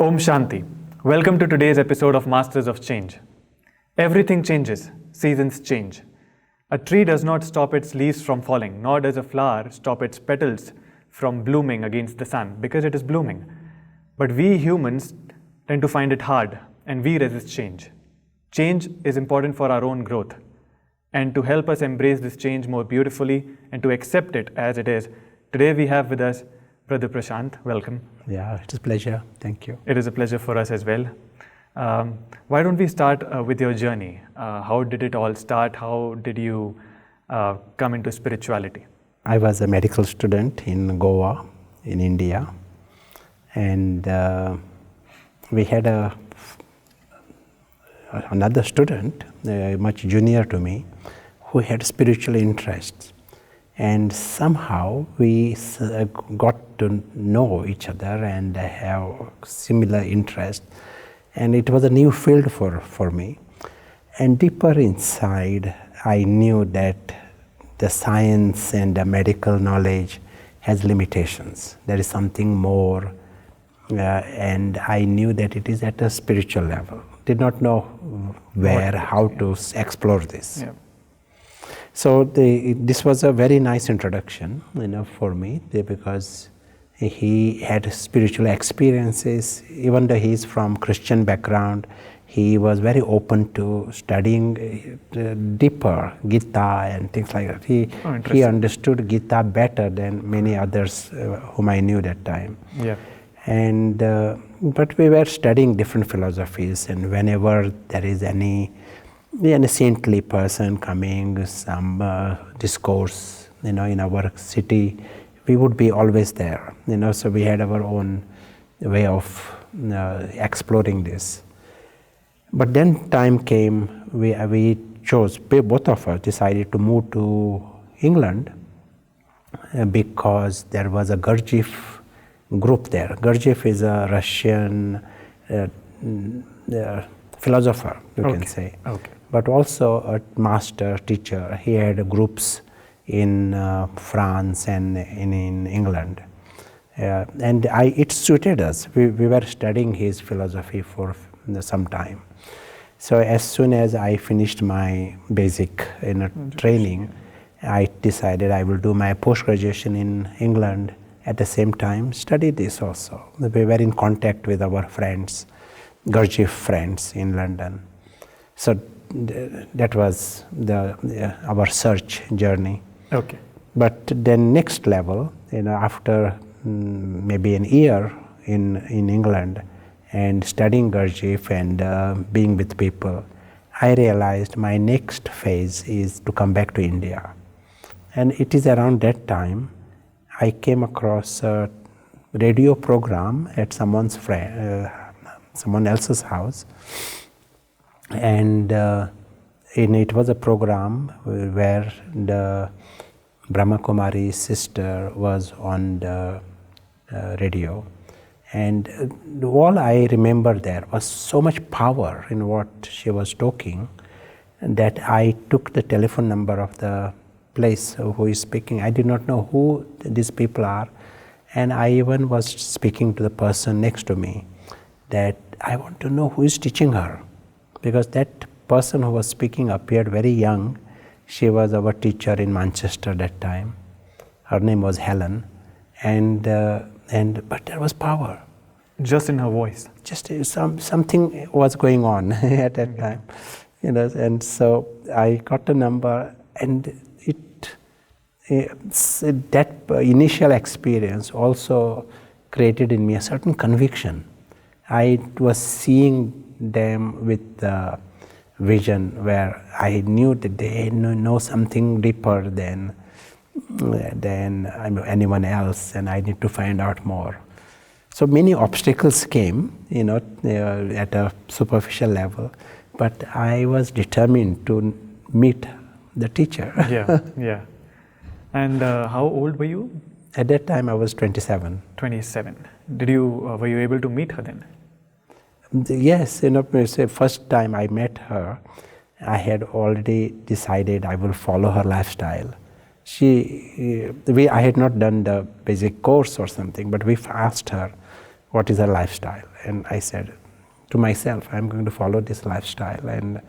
Om Shanti. Welcome to today's episode of Masters of Change. Everything changes, seasons change. A tree does not stop its leaves from falling, nor does a flower stop its petals from blooming against the sun, because it is blooming. But we humans tend to find it hard, and we resist change. Change is important for our own growth. And to help us embrace this change more beautifully and to accept it as it is, today we have with us Brother Prashant. Welcome. Yeah, it's a pleasure. Thank you. It is a pleasure for us as well. Why don't we start with your journey? How did it all start? How did you come into spirituality? I was a medical student in Goa, in India, and we had another student, much junior to me, who had spiritual interests. And somehow we got to know each other and have similar interests. And it was a new field for me. And deeper inside, I knew that the science and the medical knowledge has limitations. There is something more, and I knew that it is at a spiritual level. Did not know where, how to explore this. Yeah. So this was a very nice introduction, for me, because he had spiritual experiences. Even though he is from Christian background, he was very open to studying deeper Gita and things like that. He understood Gita better than many others whom I knew that time. Yeah. And but we were studying different philosophies, and whenever there is any saintly person coming, some discourse, in our city, we would be always there, so we had our own way of exploring this. But then time came, we chose, both of us decided to move to England because there was a Gurdjieff group there. Gurdjieff is a Russian philosopher, you can say. Okay. But also a master teacher. He had groups in France and in England. And it suited us. We were studying his philosophy for some time. So as soon as I finished my basic training, I decided I will do my post-graduation in England. At the same time, study this also. We were in contact with our friends, Gurdjieff friends in London. So that was our search journey. Okay. But then next level, after maybe an year in England and studying Gurdjieff and being with people, I realized my next phase is to come back to India. And it is around that time I came across a radio program at someone else's house. And it was a program where the Brahma Kumaris sister was on the radio. And all I remember there was so much power in what she was talking that I took the telephone number of the place who is speaking. I did not know who these people are. And I even was speaking to the person next to me that I want to know who is teaching her. Because that person who was speaking appeared very young. She was our teacher in Manchester that time. Her name was Helen, but there was power. Just in her voice. Just something was going on at that time, And so I got the number, and that initial experience also created in me a certain conviction. I was seeing them with the vision where I knew that they know something deeper than anyone else, and I need to find out more. So many obstacles came, at a superficial level, but I was determined to meet the teacher. Yeah. And how old were you? At that time, I was 27. 27. Were you able to meet her then? Yes, first time I met her, I had already decided I will follow her lifestyle. I had not done the basic course or something, but we asked her what is her lifestyle. and I said to myself, I'm going to follow this lifestyle, and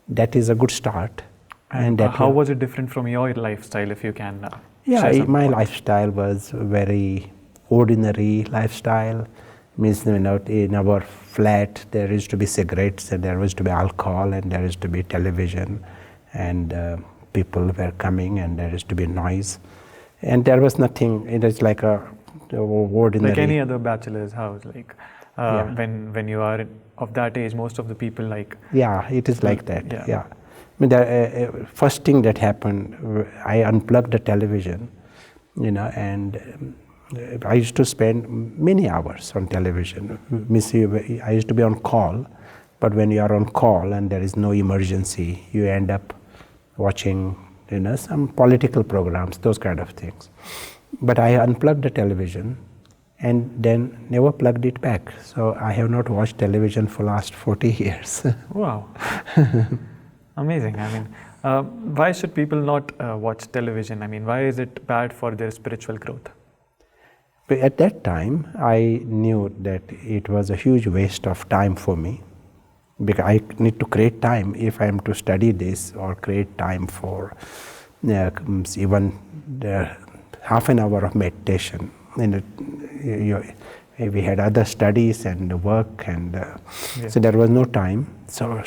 that is a good start. And how was it different from your lifestyle, if you can yeah, share some my points? lifestyle was very ordinary lifestyle. Means, in our flat there used to be cigarettes, and there used to be alcohol, and there used to be television, and people were coming, and there used to be noise, and there was nothing. It was like a ordinary, Like any other bachelor's house, like Yeah. when you are of that age, most of the people like Yeah, it is like that. Yeah. Yeah. I mean, the first thing that happened, I unplugged the television, and I used to spend many hours on television. I used to be on call, but when you are on call and there is no emergency, you end up watching, some political programs, those kind of things. But I unplugged the television and then never plugged it back. So I have not watched television for last 40 years. Wow. Amazing. I mean, why should people not watch television? I mean, why is it bad for their spiritual growth? But at that time, I knew that it was a huge waste of time for me, because I need to create time if I am to study this or create time for even half an hour of meditation. And we had other studies and work, and so there was no time. So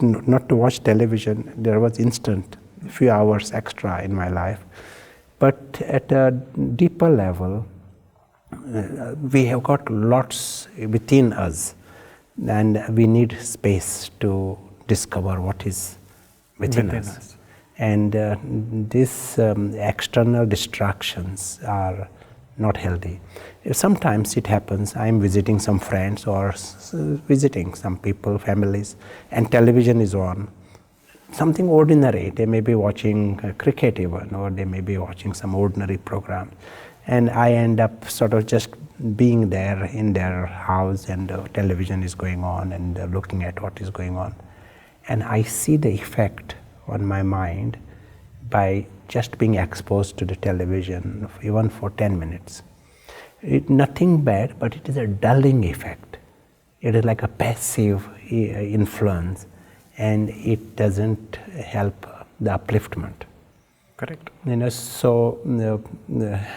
not to watch television, there was instant few hours extra in my life. But at a deeper level, we have got lots within us, and we need space to discover what is within us. And these external distractions are not healthy. Sometimes it happens, I'm visiting some friends or visiting some people, families, and television is on. Something ordinary, they may be watching cricket even, or they may be watching some ordinary program. And I end up sort of just being there in their house, and television is going on, and looking at what is going on. And I see the effect on my mind by just being exposed to the television, even for 10 minutes. Nothing bad, but it is a dulling effect. It is like a passive influence, and it doesn't help the upliftment. Correct. So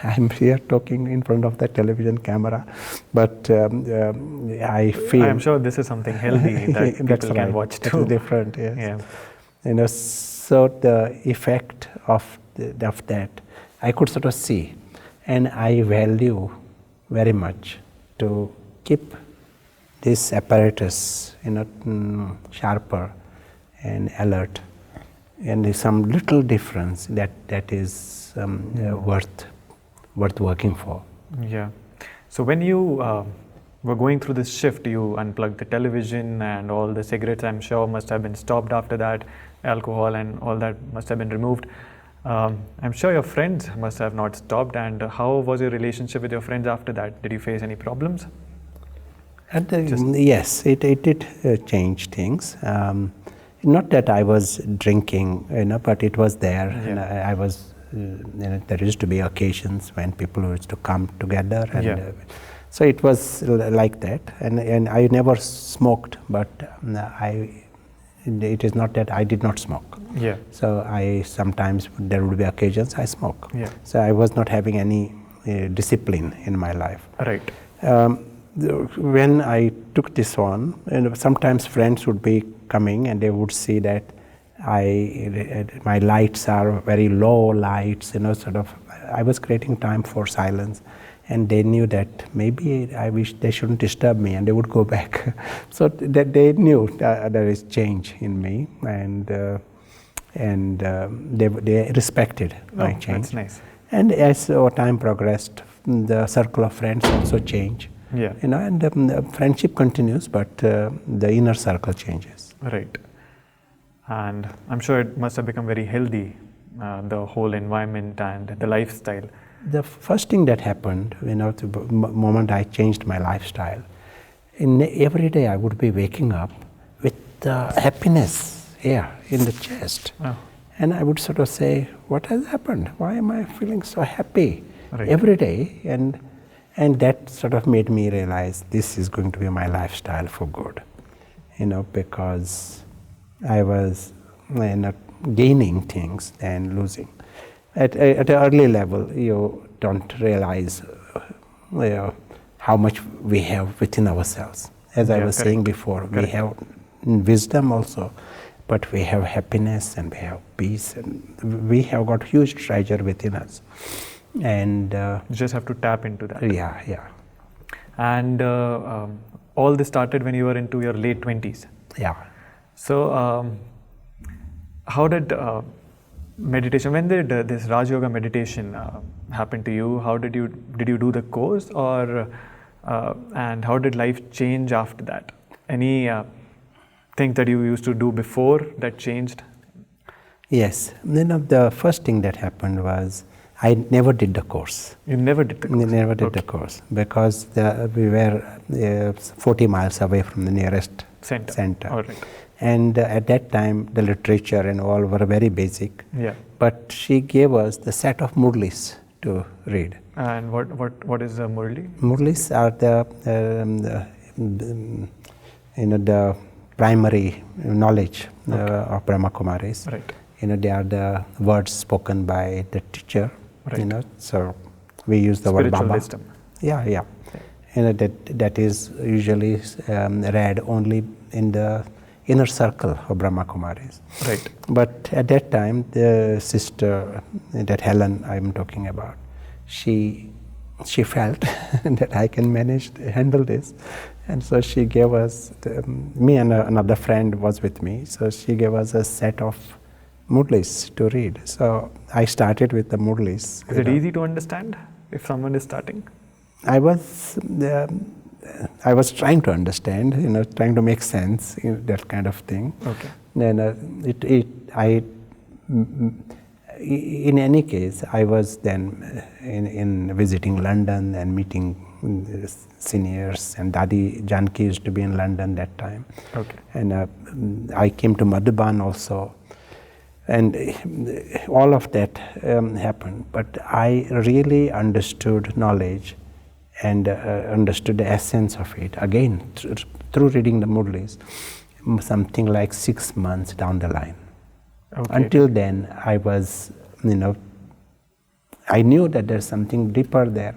I'm here talking in front of the television camera, but I feel I'm sure this is something healthy that people can watch too. It's different, yes. Yeah. So the effect of that I could sort of see, and I value very much to keep this apparatus, sharper and alert, and some little difference that is worth working for. Yeah. So when you were going through this shift, you unplugged the television, and all the cigarettes, I'm sure, must have been stopped after that. Alcohol and all that must have been removed. I'm sure your friends must have not stopped. And how was your relationship with your friends after that? Did you face any problems? Yes, it did change things. Not that I was drinking, but it was there. Yeah. And I was. There used to be occasions when people used to come together, and so it was like that. And I never smoked, but it is not that I did not smoke. Yeah. So I sometimes there would be occasions I smoke. Yeah. So I was not having any discipline in my life. Right. When I took this on, sometimes friends would be coming and they would see that my lights are very low lights, sort of. I was creating time for silence, and they knew that maybe I wish they shouldn't disturb me, and they would go back. So that they knew there is change in me, and they respected my change. That's nice. And as our time progressed, the circle of friends also change. Yeah. And the friendship continues, but the inner circle changes. Right. And I'm sure it must have become very healthy, the whole environment and the lifestyle. The first thing that happened, the moment I changed my lifestyle, every day I would be waking up with happiness here in the chest. Oh. And I would sort of say, what has happened? Why am I feeling so happy Right. every day? And And that sort of made me realize this is going to be my lifestyle for good, because I was gaining things and losing. At an early level, you don't realize how much we have within ourselves. As I was saying before, we have wisdom also, but we have happiness and we have peace, and we have got huge treasure within us. And you just have to tap into that. Yeah. And all this started when you were into your late 20s. Yeah. So how did meditation, when did this Raj Yoga meditation happen to you? How did you do the course, or and how did life change after that? Any thing that you used to do before that changed? Yes. The first thing that happened was I never did the course. You never did the course? Never did the course, because we were 40 miles away from the nearest center. All right. And at that time, the literature and all were very basic. Yeah. But she gave us the set of Murlis to read. And what is a Murli? Murlis are the primary knowledge of Brahma Kumaris. Right. They are the words spoken by the teacher. Right. So we use the word Baba. Wisdom. Yeah. That is usually read only in the inner circle of Brahma Kumaris. Right. But at that time, the sister, that Helen I'm talking about, she felt that I can handle this. And so she gave us, me and another friend was with me, so she gave us a set of Murlis to read. So I started with the Murlis. Is it easy to understand if someone is starting? I was trying to understand, trying to make sense, that kind of thing. Okay. Then in any case, I was then in visiting London and meeting seniors, and Dadi Janki used to be in London that time. Okay. And I came to Madhuban also. And all of that happened. But I really understood knowledge and understood the essence of it, again, through reading the Murlis, something like 6 months down the line. Okay. Until then, I was, I knew that there's something deeper there.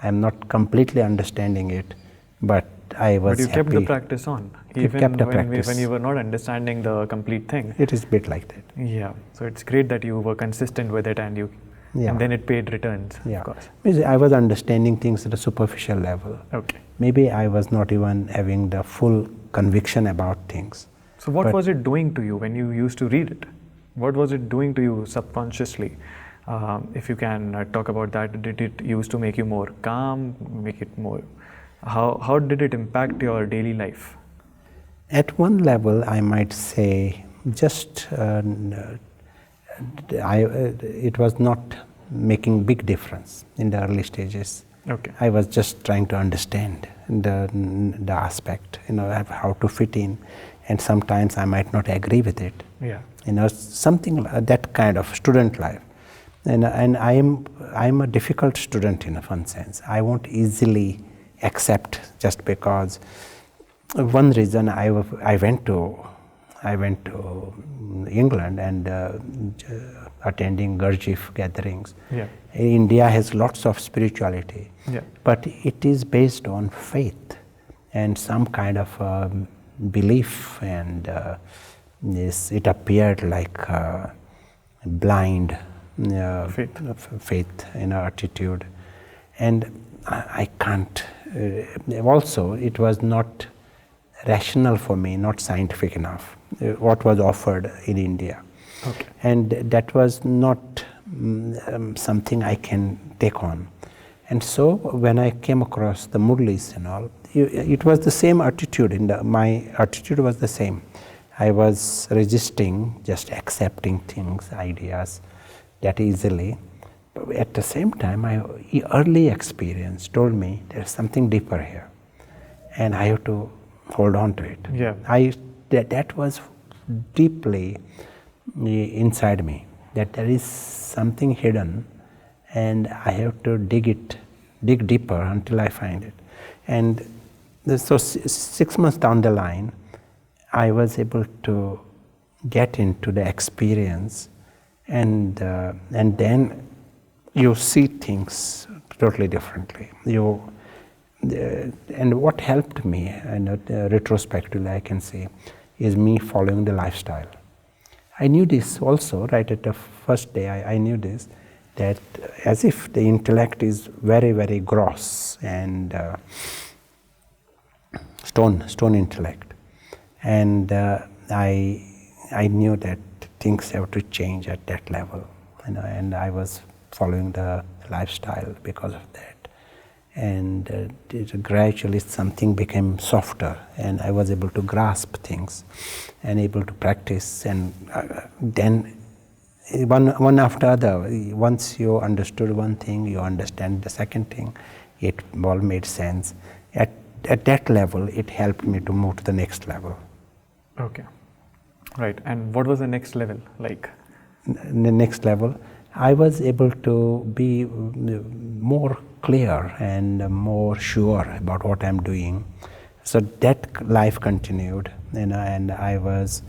I'm not completely understanding it, but I was happy. But you kept the practice on, even when you were not understanding the complete thing. It is a bit like that. Yeah, so it's great that you were consistent with it, and then it paid returns, Yeah. of course. I was understanding things at a superficial level. Okay. Maybe I was not even having the full conviction about things. So what was it doing to you when you used to read it? What was it doing to you subconsciously? If you can talk about that, did it used to make you more calm, make it more... How did it impact your daily life? At one level, I might say, just it was not making big difference in the early stages. Okay. I was just trying to understand the aspect, how to fit in, and sometimes I might not agree with it. Yeah. Something that kind of student life. And I'm a difficult student in one sense. I won't easily accept just because. One reason I went to England and attending Gurdjieff gatherings. Yeah. India has lots of spirituality, yeah. but it is based on faith and some kind of belief, and it appeared like blind faith attitude, and I can't. Also, it was not rational for me, not scientific enough, what was offered in India. Okay. And that was not something I can take on. And so when I came across the Murlis and all, it was the same attitude. My attitude was the same. I was resisting just accepting things, ideas that easily. But at the same time, my early experience told me there's something deeper here, and I have to hold on to it. Yeah. That was deeply inside me, that there is something hidden, and I have to dig it dig deeper until I find it. And so 6 months down the line, I was able to get into the experience, and then you see things totally differently. And what helped me, and retrospectively I can say, is me following the lifestyle. I knew this also right at the first day. I knew this, that as if the intellect is very, very gross and stone intellect, and I knew that things have to change at that level, and I was following the lifestyle because of that. And gradually something became softer, and I was able to grasp things and able to practice. And then one after other, once you understood one thing, you understand the second thing, it all made sense. At that level, it helped me to move to the next level. Okay. Right. And what was the next level like? The next level, I was able to be more clear and more sure about what I'm doing. So that life continued, and I was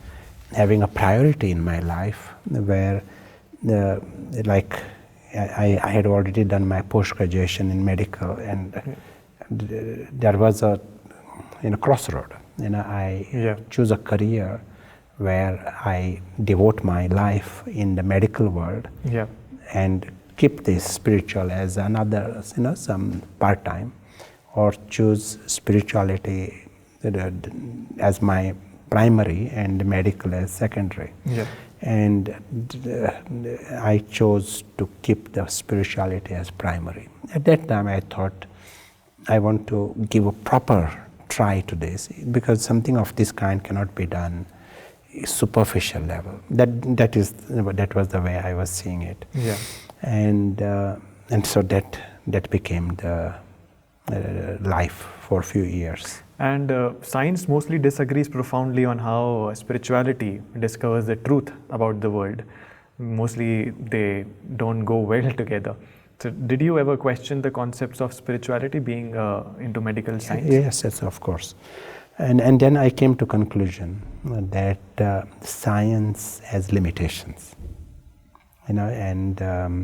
having a priority in my life where, like, I had already done my post-graduation in medical, and there was a crossroad. I choose a career where I devote my life in the medical world, and keep this spiritual as another, some part-time, or choose spirituality as my primary and medical as secondary. And I chose to keep the spirituality as primary. At that time I thought, I want to give a proper try to this, because something of this kind cannot be done superficial level. That was the way I was seeing it. And so that became the life for a few years. And science mostly disagrees profoundly on how spirituality discovers the truth about the world. Mostly they don't go well together. So did you ever question the concepts of spirituality being into medical science? Yes, of course. And then I came to conclusion that science has limitations, and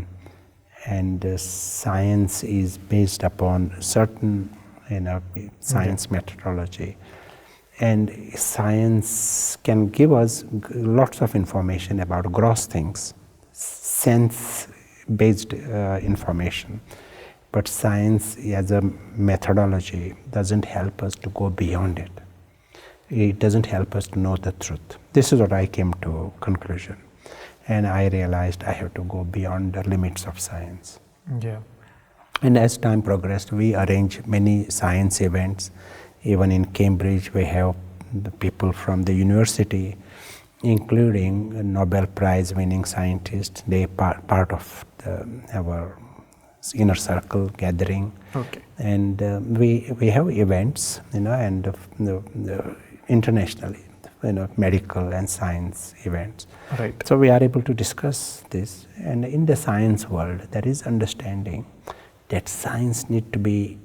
science is based upon certain science methodology, and science can give us lots of information about gross things, sense-based information. But science as a methodology doesn't help us to go beyond it. It doesn't help us to know the truth. This is what I came to conclusion. And I realized I have to go beyond the limits of science. And as time progressed, we arrange many science events. Even in Cambridge, we have the people from the university, including Nobel Prize winning scientists. They part of our inner circle gathering. And we have events, and internationally, medical and science events. So we are able to discuss this. And in the science world, there is understanding that science needs to be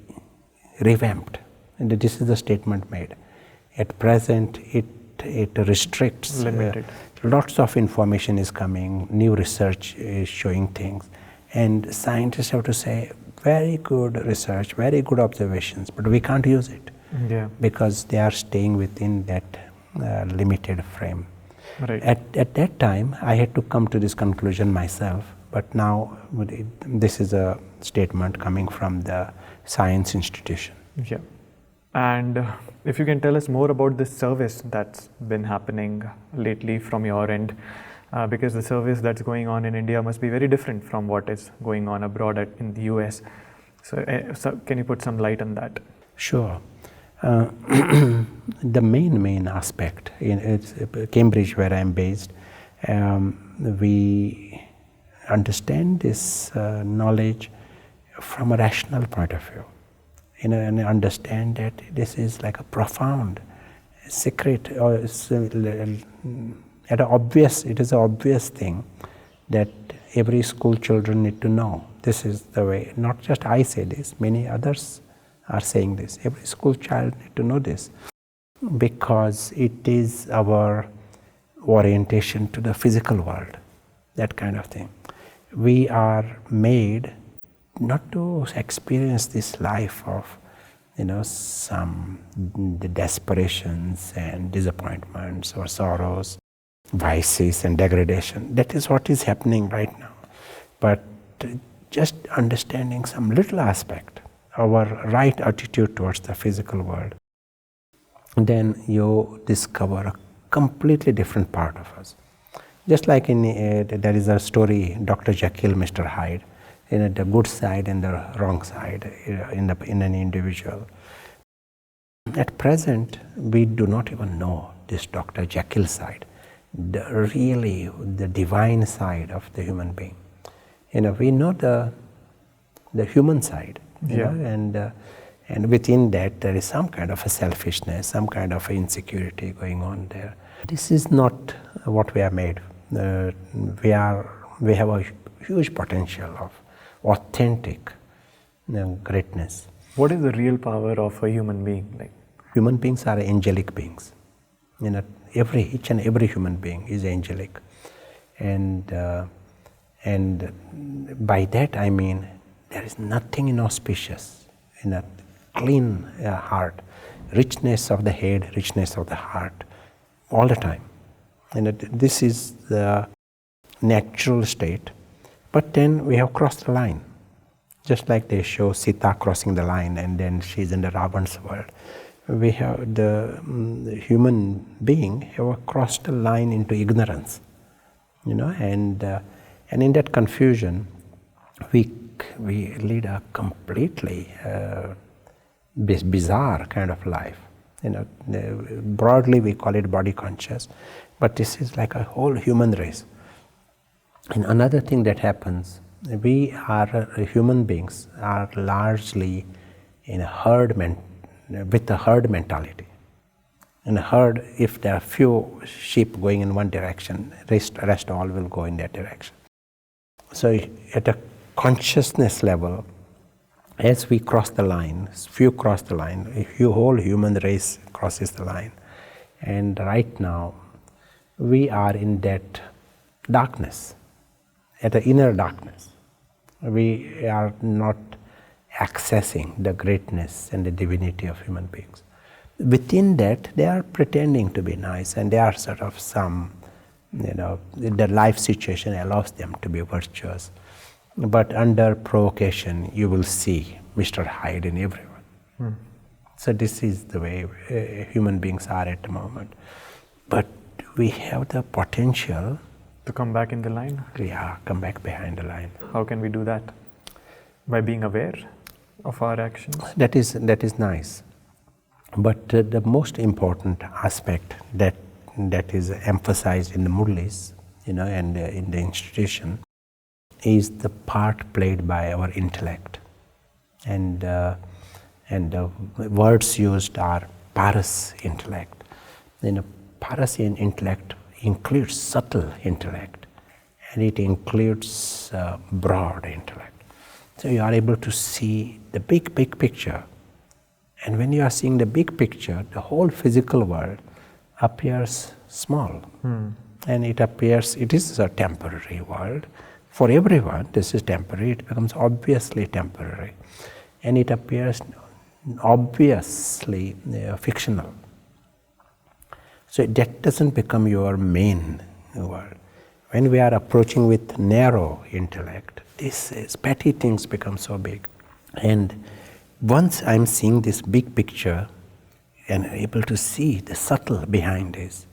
revamped. And this is the statement made. At present, it restricts. Limited. Lots of information is coming, new research is showing things. And scientists have to say, very good research, very good observations, but we can't use it. Because they are staying within that limited frame. At that time, I had to come to this conclusion myself, but now this is a statement coming from the science institution. And if you can tell us more about this service that's been happening lately from your end, because the service that's going on in India must be very different from what is going on abroad in the US. So can you put some light on that? Sure. The main aspect in Cambridge, where I am based, we understand this knowledge from a rational point of view, and understand that this is like a profound secret, or it is an obvious thing that every school children need to know. This is the way, not just I say this, many others are saying this. Every school child need to know this, because it is our orientation to the physical world, that kind of thing. We are made not to experience this life of, some the desperations and disappointments or sorrows, vices and degradation. That is what is happening right now. But just understanding some little aspect, our right attitude towards the physical world, then you discover a completely different part of us. Just like there is a story, Dr. Jekyll, Mr. Hyde, the good side and the wrong side in an individual. At present, we do not even know this Dr. Jekyll side, the divine side of the human being. We know the human side, and within that there is some kind of a selfishness, some kind of insecurity going on there. This is not what we are made. We have a huge potential of authentic greatness. What is the real power of a human being? Like, human beings are angelic beings. Each and every human being is angelic, and by that I mean there is nothing inauspicious in a clean heart, richness of the head, richness of the heart, all the time. And this is the natural state. But then we have crossed the line, just like they show Sita crossing the line, and then she's in the Ravan's world. We have the human being have crossed the line into ignorance, and in that confusion, we lead a completely bizarre kind of life. Broadly we call it body conscious, but this is like a whole human race. And another thing that happens, we are human beings are largely in a herd with a herd mentality. In a herd, if there are few sheep going in one direction, rest all will go in that direction. So at a consciousness level, as we cross the line, few cross the line, whole human race crosses the line. And right now, we are in that darkness, at the inner darkness. We are not accessing the greatness and the divinity of human beings. Within that, they are pretending to be nice, and they are sort of the life situation allows them to be virtuous. But under provocation, you will see Mr. Hyde in everyone. So this is the way human beings are at the moment. But we have the potential to come back in the line? Yeah, come back behind the line. How can we do that? By being aware of our actions? That is nice. But the most important aspect that is emphasized in the Murlis, and in the institution, is the part played by our intellect. And the words used are paras intellect. Paras intellect includes subtle intellect, and it includes broad intellect. So you are able to see the big picture. And when you are seeing the big picture, the whole physical world appears small. And it is a temporary world. For everyone, this is temporary. It becomes obviously temporary. And it appears obviously fictional. So that doesn't become your main world. When we are approaching with narrow intellect, petty things become so big. And once I'm seeing this big picture and able to see the subtle behind this,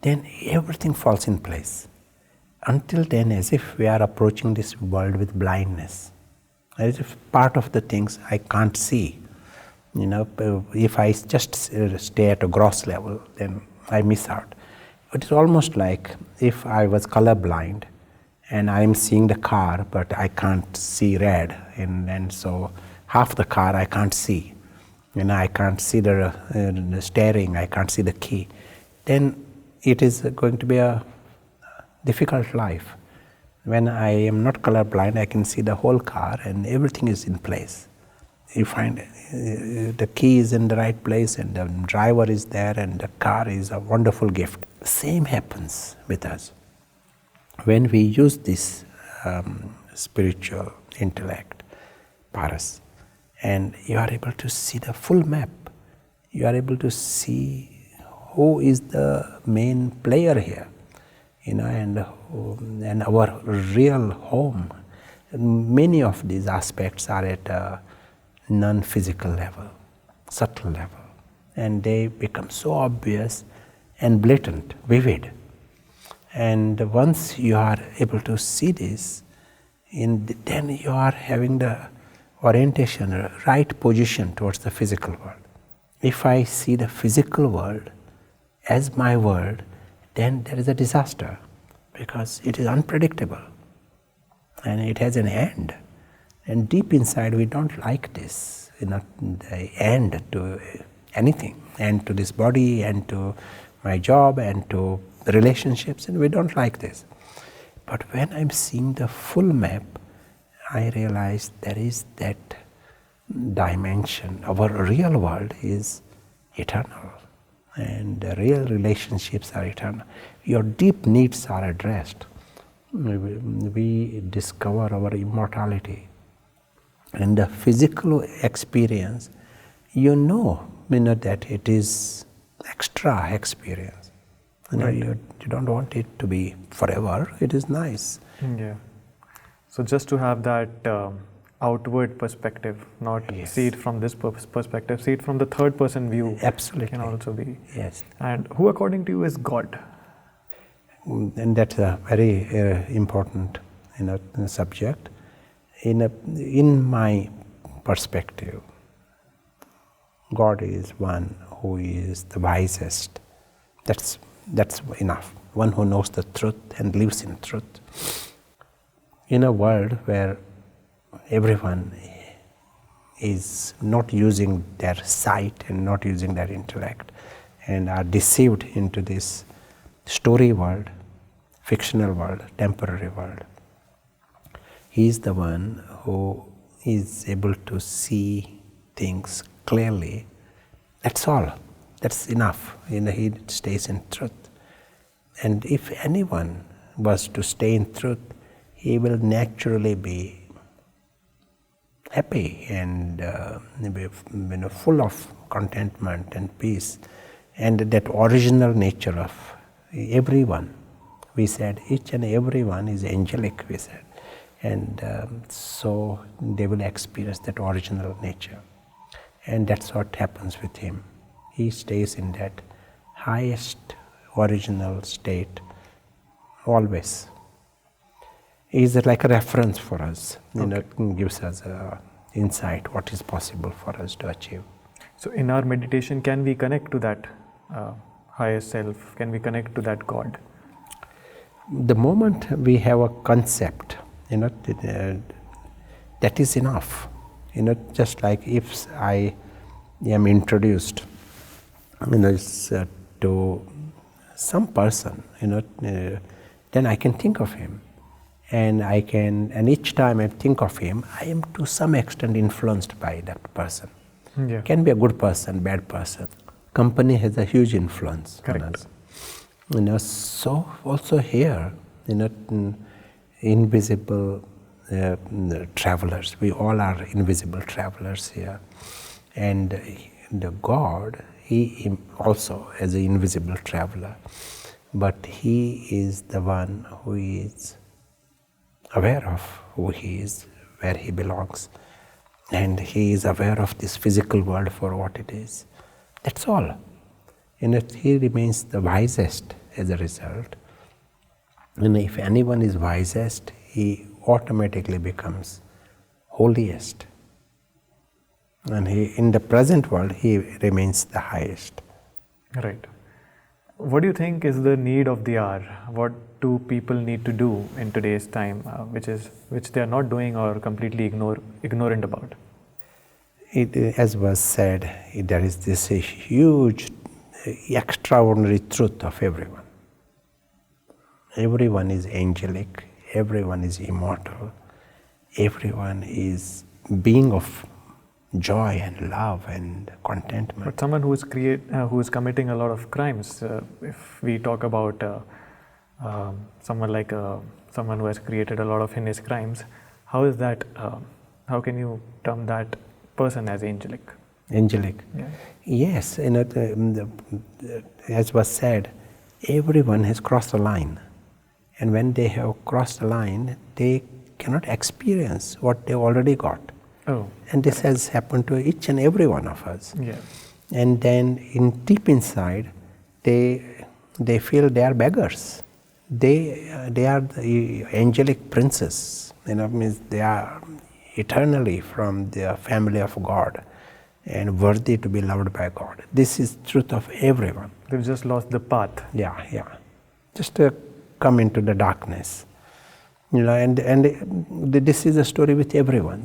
then everything falls in place. Until then, as if we are approaching this world with blindness, as if part of the things I can't see. If I just stay at a gross level, then I miss out. It's almost like if I was colorblind and I'm seeing the car, but I can't see red, and so half the car I can't see. I can't see the steering, I can't see the key. Then it is going to be a difficult life. When I am not colorblind, I can see the whole car and everything is in place. You find the key is in the right place and the driver is there and the car is a wonderful gift. Same happens with us. When we use this spiritual intellect, paras, and you are able to see the full map, you are able to see who is the main player here, and our real home. Many of these aspects are at a non-physical level, subtle level, and they become so obvious and blatant, vivid. And once you are able to see this, then you are having the orientation, right position towards the physical world. If I see the physical world as my world, then there is a disaster, because it is unpredictable and it has an end. And deep inside we don't like this, the end to anything, end to this body, end to my job, and to relationships, and we don't like this. But when I'm seeing the full map, I realize there is that dimension. Our real world is eternal, and the real relationships are eternal. Your deep needs are addressed. We discover our immortality. And the physical experience, that it is extra experience. You don't want it to be forever. It is nice. Yeah. So just to have that outward perspective, not see it from this perspective, see it from the third person view. Absolutely. Can also be. Yes. And who according to you is God? And that's a very important subject. In my perspective, God is one who is the wisest. That's enough. One who knows the truth and lives in truth. In a world where everyone is not using their sight and not using their intellect and are deceived into this story world, fictional world, temporary world, He is the one who is able to see things clearly. That's all. That's enough. He stays in truth. And if anyone was to stay in truth, he will naturally be happy and full of contentment and peace, and that original nature of everyone. We said each and every one is angelic, we said, and so they will experience that original nature, and that's what happens with him. He stays in that highest original state always. He is like a reference for us, gives us insight what is possible for us to achieve. So in our meditation, can we connect to that higher self? Can we connect to that God? The moment we have a concept, that is enough. Just like if I am introduced, to some person, then I can think of him. And each time I think of him, I am to some extent influenced by that person. Yeah. Can be a good person, bad person. Company has a huge influence on us. So also here, invisible travelers. We all are invisible travelers here. And the God, he also is an invisible traveler. But he is the one who is aware of who he is, where he belongs, and he is aware of this physical world for what it is. That's all. He remains the wisest as a result. And if anyone is wisest, he automatically becomes holiest. And in the present world, he remains the highest. Right. What do you think is the need of the hour? What do people need to do in today's time, which they are not doing or completely ignorant about? As was said, there is this huge, extraordinary truth of everyone. Everyone is angelic. everyone is immortal, everyone is being of joy and love and contentment. But someone who is committing a lot of crimes, if we talk about someone like someone who has created a lot of heinous crimes, how is that? How can you term that person as angelic? Angelic. Yeah. Yes, as was said, everyone has crossed a line, and when they have crossed a line, they cannot experience what they already got. Oh. And this has happened to each and every one of us. Yeah. And then deep inside, they feel they are beggars. They are the angelic princes. Means they are eternally from the family of God and worthy to be loved by God. This is truth of everyone. They've just lost the path. Yeah. Just come into the darkness. And this is a story with everyone.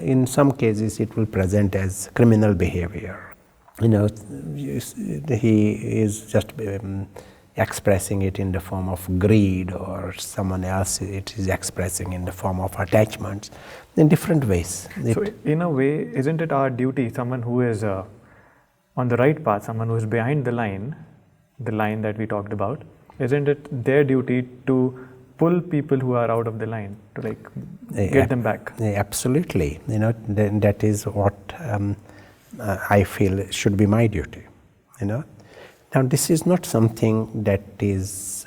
In some cases it will present as criminal behavior. He is just expressing it in the form of greed, or someone else it is expressing in the form of attachments in different ways. So in a way, isn't it our duty, someone who is on the right path, someone who is behind the line that we talked about, isn't it their duty to pull people who are out of the line, to get them back? Absolutely. That is what I feel should be my duty. Now this is not something that is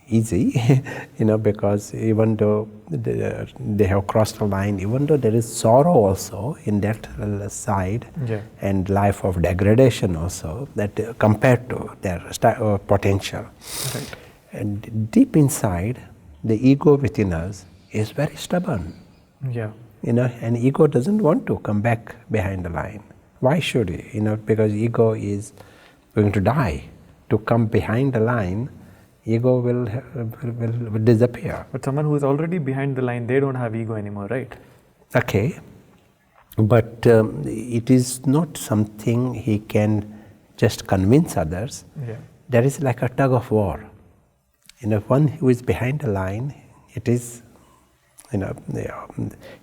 easy, because even though they have crossed the line, even though there is sorrow also in that side, and life of degradation also, that compared to their potential. Right. And deep inside, the ego within us is very stubborn. Yeah. And ego doesn't want to come back behind the line. Why should he? Because ego is going to die. To come behind the line, ego will disappear. But someone who is already behind the line, they don't have ego anymore, right? Okay, but it is not something he can just convince others. Yeah. There is like a tug of war. One who is behind the line, it is,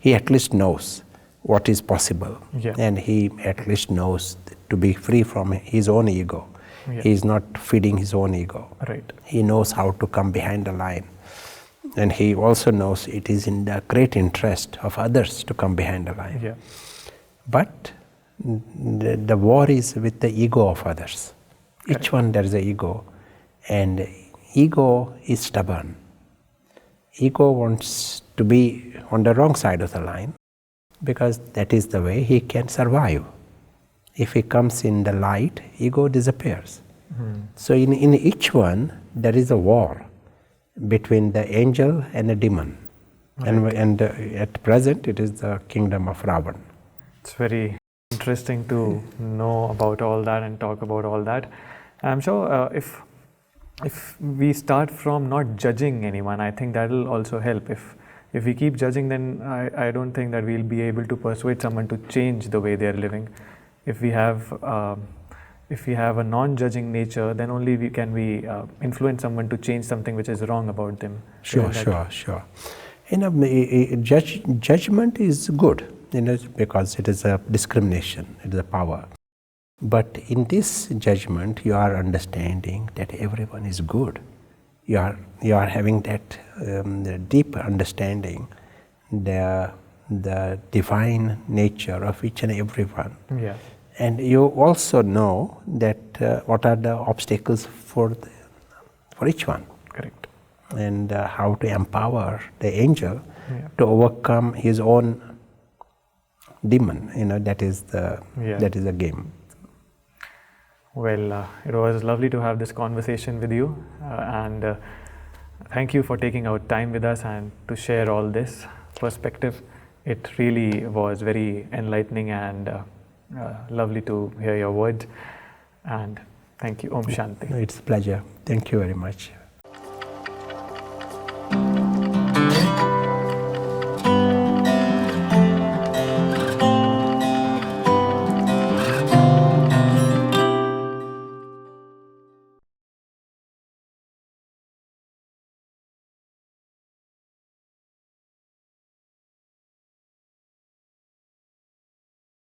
he at least knows what is possible, and he at least knows to be free from his own ego. Yeah. He is not feeding his own ego. Right. He knows how to come behind the line, and he also knows it is in the great interest of others to come behind the line. Yeah. But the war is with the ego of others. Correct. Each one there is an ego, and ego is stubborn. Ego wants to be on the wrong side of the line, because that is the way he can survive. If he comes in the light, ego disappears. So in each one, there is a war between the angel and the demon. Right. And at present, it is the kingdom of Ravan. It's very interesting to know about all that and talk about all that. I'm sure if we start from not judging anyone, I think that will also help. If we keep judging, then I don't think that we'll be able to persuade someone to change the way they're living. If we have a non-judging nature, then only we can influence someone to change something which is wrong about them. Sure. Judgment is good, because it is a discrimination, it is a power. But in this judgment, you are understanding that everyone is good. You are having that deep understanding, the divine nature of each and every one. Yeah. And you also know that what are the obstacles for each one. Correct. And how to empower the angel to overcome his own demon. That is the game. Well, it was lovely to have this conversation with you, and thank you for taking out time with us and to share all this perspective. It really was very enlightening and lovely to hear your words. And thank you. Om Shanti. It's a pleasure. Thank you very much.